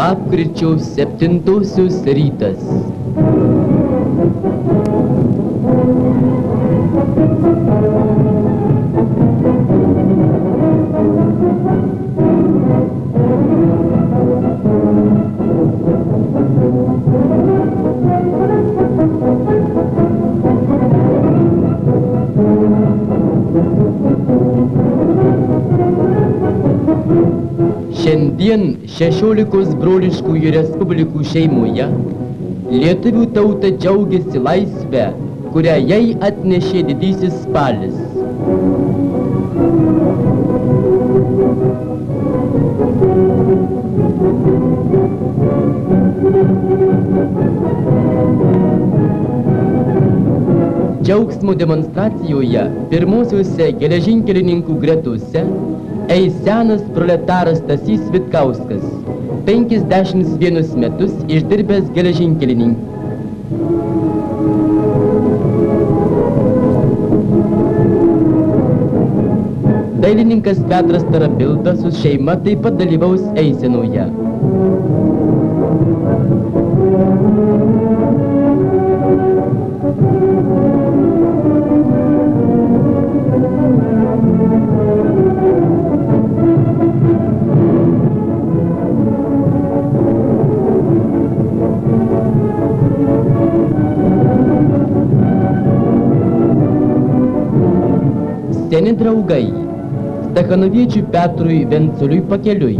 Lapkričio 7-osios rytas. Šiandien 16 broliškųjų respublikų šeimoje lietuvių tauta džiaugiasi laisvę, kurią jai atnešė didysis spalis. Džiaugsmo demonstracijoje pirmosiuose geležinkelininkų gretose eis senas proletaras Stasys Vitkauskas, 51 metus išdirbęs geležinkelininku. Dailininkas Petras Tarabilda su šeima taip pat dalyvaus eisenoje. Seni draugai, Stachanoviečiui Petrui Venculiui pakeliui.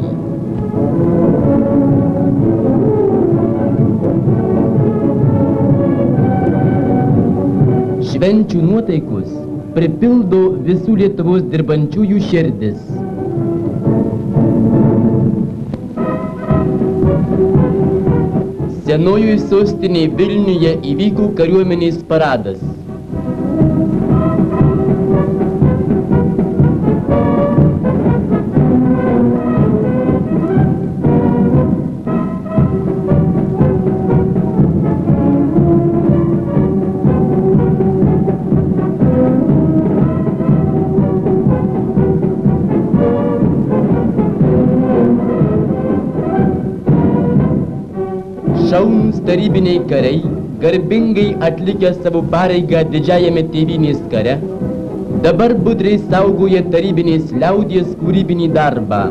Švenčių nuotaikus pripildo visų Lietuvos dirbančiųjų širdis. Senojoje sostinėje Vilniuje įvyko kariuomenės paradas. Šaunūs tarybiniai kariai, garbingai atlikę savo pareigą didžiajame tėvynės kare, dabar budriai saugoja tarybinės liaudies kūrybinį darbą.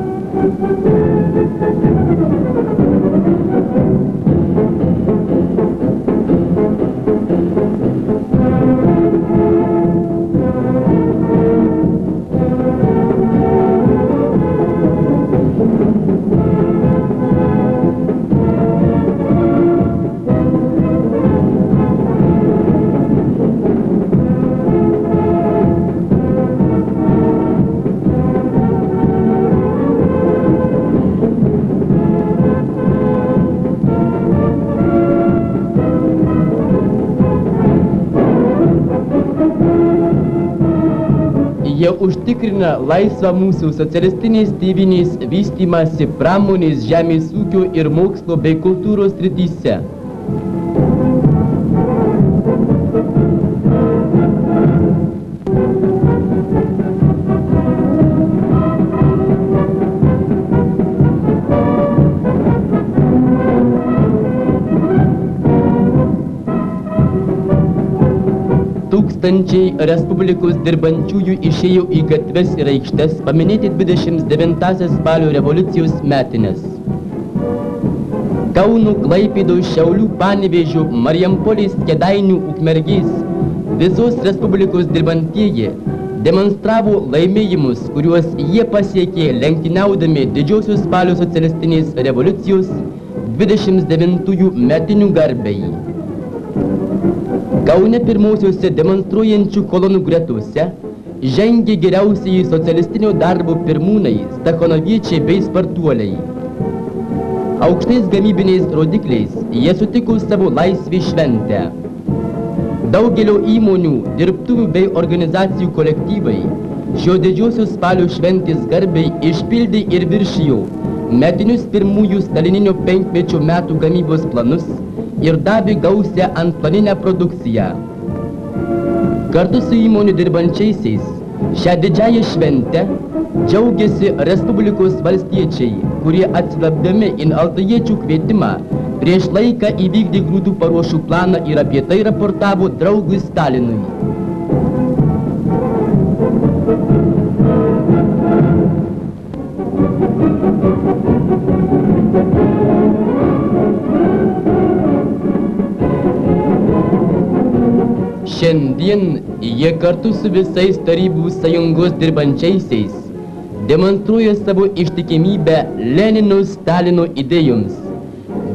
Jie užtikrina laisvą mūsų socialistinės tėvynės vystymąsi pramonės, žemės ūkio ir mokslo bei kultūros srityse. Tūkstančiai Respublikos dirbančiųjų išėjo į gatves ir aikštes paminėti 29-asias spalio revoliucijos metines. Kauno, Klaipėdos, Šiaulių, Panevėžio, Marijampolės, Kėdainių, Ukmergės, visos Respublikos dirbantieji demonstravo laimėjimus, kuriuos jie pasiekė lenktyniaudami didžiosios spalio socialistinės revoliucijos 29-ųjų metinių garbei. Kaune pirmosiuose demonstruojančių kolonų gretose žengė geriausiai socialistinio darbo pirmūnai, stachanoviečiai bei spartuoliai. Aukštais gamybiniais rodikliais jie sutiko savo laisvės šventę. Daugelio įmonių, dirbtuvių bei organizacijų kolektyvai šio didžiosios spalio šventės garbei išpildė ir viršijo metinius pirmųjų stalininio penkmečio metų gamybos planus ir davė gausią antplaninę produkciją. Kartu su įmonių dirbančiaisiais šią didžiąją šventę džiaugiasi Respublikos valstiečiai, kurie atsilapdami in altajiečių kvietimą prieš laiką įvykdė grūdų paruošų planą ir apie tai raportavo draugui Stalinui. Šiandien jie kartu su visais Tarybų sąjungos dirbančiaisiais demonstruoja savo ištikimybę Lenino Stalino idėjoms,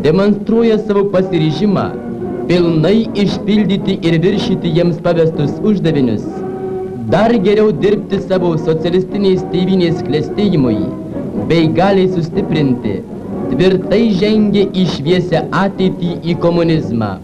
demonstruoja savo pasiryžimą pilnai išpildyti ir viršyti jiems pavestus uždavinius, dar geriau dirbti savo socialistinės tėvynės klestėjimui, bei galiai sustiprinti, tvirtai žengia į šviesią ateitį į komunizmą.